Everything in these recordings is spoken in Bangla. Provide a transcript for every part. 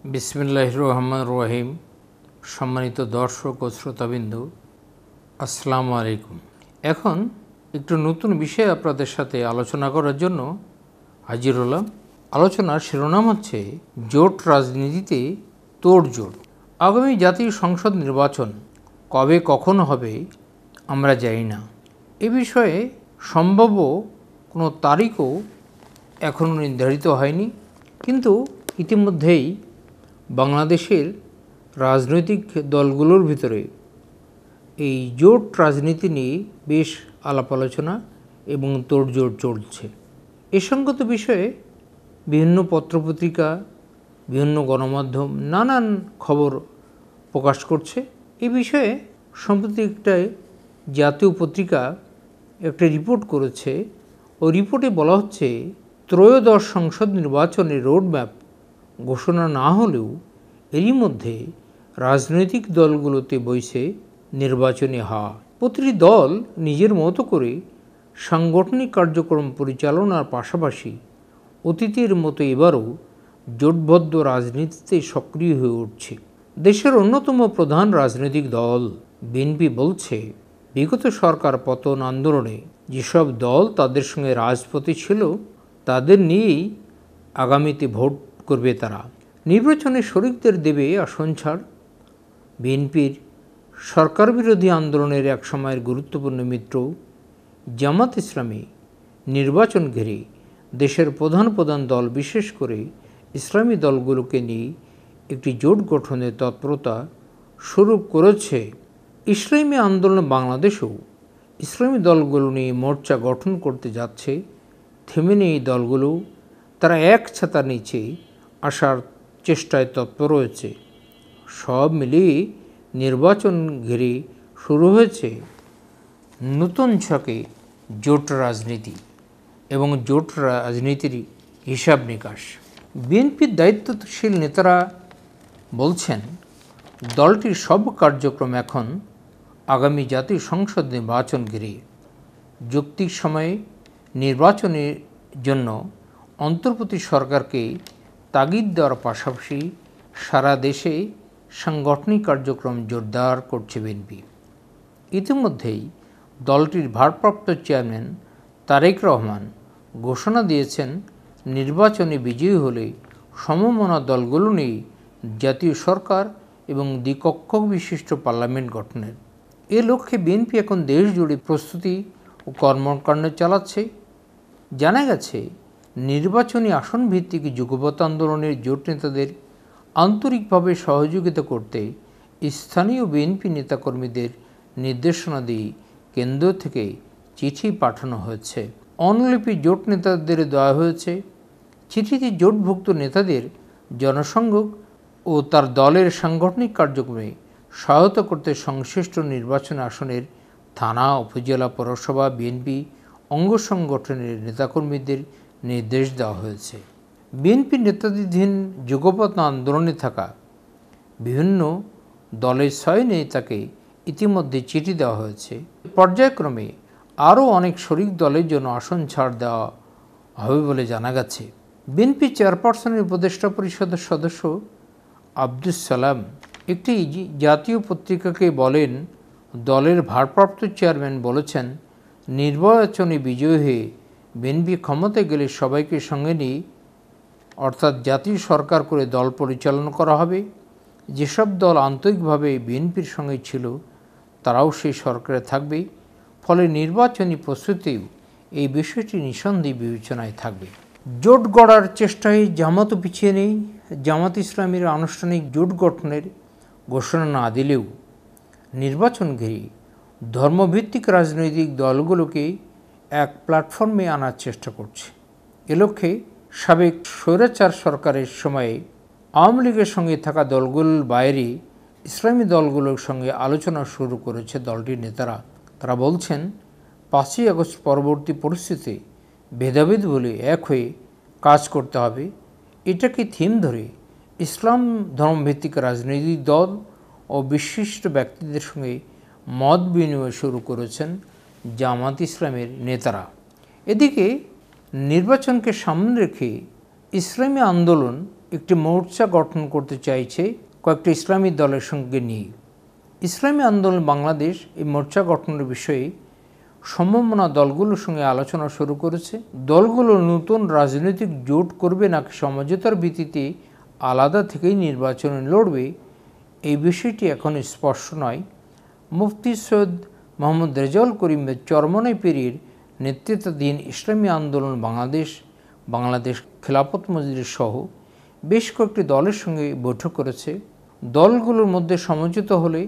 বিসমিল্লাহির রহমানির রহিম। সম্মানিত দর্শক ও শ্রোতাবিন্দু, আসসালামু আলাইকুম। এখন একটু নতুন বিষয় আপনাদের সাথে আলোচনা করার জন্য হাজির হলাম। আলোচনার শিরোনাম হচ্ছে জোট রাজনীতিতে তোড়জোড়। আগামী জাতীয় সংসদ নির্বাচন কবে কখন হবে আমরা জানি না। এ বিষয়ে সম্ভাব্য কোনো তারিখও এখনও নির্ধারিত হয়নি, কিন্তু ইতিমধ্যেই বাংলাদেশের রাজনৈতিক দলগুলোর ভিতরে এই জোট রাজনীতি নিয়ে বেশ আলাপ আলোচনা এবং তোড়জোড় চলছে। এ সংগত বিষয়ে বিভিন্ন পত্রপত্রিকা, বিভিন্ন গণমাধ্যম নানান খবর প্রকাশ করছে। এই বিষয়ে সম্প্রতি একটা জাতীয় পত্রিকা একটা রিপোর্ট করেছে। ওই রিপোর্টে বলা হচ্ছে, ত্রয়োদশ সংসদ নির্বাচনের রোডম্যাপ ঘোষণা না হলেও এরই মধ্যে রাজনৈতিক দলগুলোতে বইছে নির্বাচনী হাওয়া। প্রতিটি দল নিজের মতো করে সাংগঠনিক কার্যক্রম পরিচালনার পাশাপাশি অতীতের মতো এবারও জোটবদ্ধ রাজনীতিতে সক্রিয় হয়ে উঠছে। দেশের অন্যতম প্রধান রাজনৈতিক দল বিএনপি বলছে, বিগত সরকার পতন আন্দোলনে যেসব দল তাদের সঙ্গে রাজপথে ছিল তাদের নিয়েই আগামীতে ভোট করবে তারা। নির্বাচনে শরিকদের দেবে আসন ছাড়। বিএনপির সরকার বিরোধী আন্দোলনের এক সময়ের গুরুত্বপূর্ণ মিত্র জামাত ইসলামী নির্বাচন ঘিরে দেশের প্রধান প্রধান দল, বিশেষ করে ইসলামী দলগুলোকে নিয়ে একটি জোট গঠনের তৎপরতা শুরু করেছে। ইসলামী আন্দোলন বাংলাদেশেও ইসলামী দলগুলো নিয়ে মোর্চা গঠন করতে যাচ্ছে। থেমে নেই এই দলগুলো, তারা এক ছাতার নিচে আসার চেষ্টায় তৎপর রয়েছে। সব মিলিয়ে নির্বাচন ঘিরে শুরু হয়েছে নতুন ছকে জোট রাজনীতি এবং জোট রাজনীতির হিসাব নিকাশ। বিএনপির দায়িত্বশীল নেতারা বলছেন, দলটির সব কার্যক্রম এখন আগামী জাতীয় সংসদ নির্বাচন ঘিরে। যৌক্তিক সময়ে নির্বাচনের জন্য অন্তর্বর্তী সরকারকে তাগিদ দেওয়ার পাশাপাশি সারা দেশে সাংগঠনিক কার্যক্রম জোরদার করছে বিএনপি। ইতিমধ্যেই দলটির ভারপ্রাপ্ত চেয়ারম্যান তারেক রহমান ঘোষণা দিয়েছেন, নির্বাচনে বিজয়ী হলে সমমনা দলগুলো নিয়ে জাতীয় সরকার এবং দ্বিকক্ষ বিশিষ্ট পার্লামেন্ট গঠনের। এ লক্ষ্যে বিএনপি এখন দেশ জুড়ে প্রস্তুতি ও কর্মকাণ্ড চালাচ্ছে। জানা গেছে, নির্বাচনী আসন ভিত্তিক যুগপৎ আন্দোলনের জোট নেতাদের আন্তরিকভাবে সহযোগিতা করতে স্থানীয় বিএনপি নেতাকর্মীদের নির্দেশনা দিয়ে কেন্দ্র থেকে চিঠি পাঠানো হয়েছে। অনুলিপি জোট নেতাদের দেওয়া হয়েছে। চিঠিতে জোটভুক্ত নেতাদের জনসংযোগ ও তার দলের সাংগঠনিক কার্যক্রমে সহায়তা করতে সংশ্লিষ্ট নির্বাচন আসনের থানা, উপজেলা, পৌরসভা বিএনপি অঙ্গ সংগঠনের নেতাকর্মীদের নির্দেশ দেওয়া হয়েছে। বিএনপি নেতৃত্বাধীন যুগপৎ আন্দোলনে থাকা বিভিন্ন দলের 6 নেতাকে ইতিমধ্যে চিঠি দেওয়া হয়েছে। পর্যায়ক্রমে আরও অনেক শরিক দলের জন্য আসন ছাড় দেওয়া হবে বলে জানা গেছে। বিএনপি চেয়ারপারসনের উপদেষ্টা পরিষদের সদস্য আব্দুস সালাম একটি জাতীয় পত্রিকাকে বলেন, দলের ভারপ্রাপ্ত চেয়ারম্যান বলেছেন, নির্বাচনে বিজয়ী হয়ে বিএনপি ক্ষমতায় গেলে সবাইকে সঙ্গে নিয়ে অর্থাৎ জাতীয় সরকার করে দল পরিচালনা করা হবে। যেসব দল আন্তরিকভাবে বিএনপির সঙ্গে ছিল তারাও সেই সরকারে থাকবে। ফলে নির্বাচনী প্রস্তুতিও এই বিষয়টি নিঃসন্দেহে বিবেচনায় থাকবে। জোট গড়ার চেষ্টায় জামাতও পিছিয়ে নেই। জামাত ইসলামীর আনুষ্ঠানিক জোট গঠনের ঘোষণা না দিলেও নির্বাচন ঘিরে ধর্মভিত্তিক রাজনৈতিক দলগুলোকে এক প্ল্যাটফর্মে আনার চেষ্টা করছে। এ লক্ষ্যে সাবেক স্বৈরাচার সরকারের সময়ে আওয়ামী লীগের সঙ্গে থাকা দলগুলোর বাইরে ইসলামী দলগুলোর সঙ্গে আলোচনা শুরু করেছে দলটির নেতারা। তারা বলছেন, 5ই আগস্ট পরবর্তী পরিস্থিতিতে ভেদাভেদ বলে এক হয়ে কাজ করতে হবে। এটাকে থিম ধরে ইসলাম ধর্মভিত্তিক রাজনৈতিক দল ও বিশিষ্ট ব্যক্তিদের সঙ্গে মত বিনিময় শুরু করেছেন জামাত ইসলামের নেতারা। এদিকে নির্বাচনকে সামনে রেখে ইসলামী আন্দোলন একটি মোর্চা গঠন করতে চাইছে কয়েকটি ইসলামী দলের সঙ্গে নিয়ে। ইসলামী আন্দোলন বাংলাদেশ এই মোর্চা গঠনের বিষয়ে সম্ভাবনা দলগুলোর সঙ্গে আলোচনা শুরু করেছে। দলগুলো নতুন রাজনৈতিক জোট করবে নাকি সমঝোতার ভিত্তিতে আলাদা থেকেই নির্বাচনে লড়বে, এই বিষয়টি এখন স্পষ্ট নয়। মুফতি সৈয়দ মোহাম্মদ রেজাউল করিম চরমনাই পীরের নেতৃত্বাধীন ইসলামী আন্দোলন বাংলাদেশ খেলাফত মজলিস সহ বেশ কয়েকটি দলের সঙ্গে বৈঠক করেছে। দলগুলোর মধ্যে সমঝোতা হলে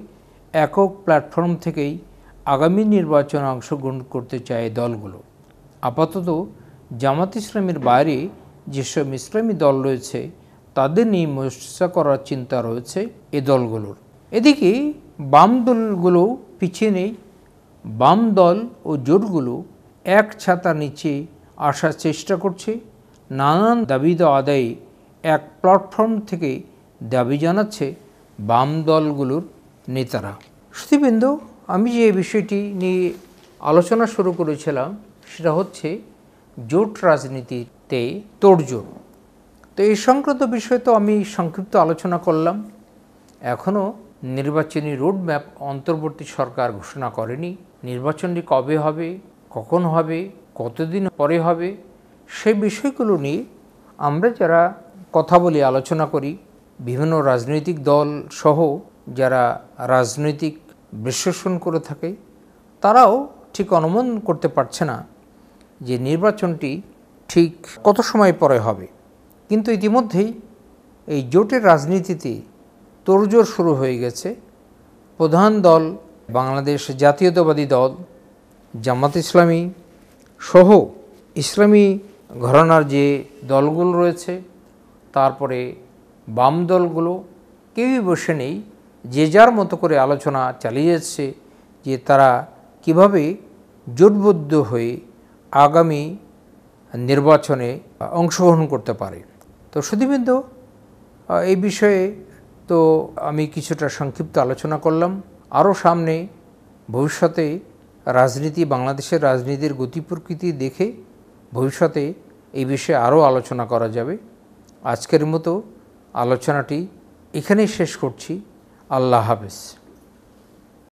একক প্ল্যাটফর্ম থেকেই আগামী নির্বাচনে অংশগ্রহণ করতে চায় দলগুলো। আপাতত জামাত ইসলামের বাইরে যেসব ইসলামী দল রয়েছে তাদের নিয়ে মোর্চা করার চিন্তা রয়েছে এ দলগুলোর। এদিকে বাম দলগুলো পিছিয়ে নেই। বাম দল ও জোটগুলো এক ছাতার নিচে আসার চেষ্টা করছে। নানান দাবি আদায়ে এক প্ল্যাটফর্ম থেকে দাবি জানাচ্ছে বাম দলগুলোর নেতারা। শ্রুতিবৃন্দ, আমি যে বিষয়টি নিয়ে আলোচনা শুরু করেছিলাম সেটা হচ্ছে জোট রাজনীতিতে তোড়জোড়। তো এই সংক্রান্ত বিষয়ে তো আমি সংক্ষিপ্ত আলোচনা করলাম। এখনও নির্বাচনী রোডম্যাপ অন্তর্বর্তী সরকার ঘোষণা করেনি। নির্বাচনটি কবে হবে, কখন হবে, কতদিন পরে হবে, সেই বিষয়গুলো নিয়ে আমরা যারা কথা বলি, আলোচনা করি, বিভিন্ন রাজনৈতিক দল সহ যারা রাজনৈতিক বিশ্লেষণ করে থাকে তারাও ঠিক অনুমান করতে পারছে না যে নির্বাচনটি ঠিক কত সময় পরে হবে। কিন্তু ইতিমধ্যেই এই জোটের রাজনীতিতে তোড়জোড় শুরু হয়ে গেছে। প্রধান দল বাংলাদেশ জাতীয়তাবাদী দল, জামাত ইসলামী সহ ইসলামী ঘরানার যে দলগুলো রয়েছে, তারপরে বাম দলগুলো, কেউই বসে নেই। যে যার মতো করে আলোচনা চালিয়ে যাচ্ছে যে তারা কিভাবে জোটবদ্ধ হয়ে আগামী নির্বাচনে অংশগ্রহণ করতে পারে। তো শ্রুতিবৃন্দ, এই বিষয়ে তো আমি কিছুটা সংক্ষিপ্ত আলোচনা করলাম। আরও সামনে ভবিষ্যতে বাংলাদেশের রাজনীতির গতি প্রকৃতি দেখে ভবিষ্যতে এই বিষয়ে আরও আলোচনা করা যাবে। আজকের মতো আলোচনাটি এখানেই শেষ করছি। আল্লাহ হাফেজ।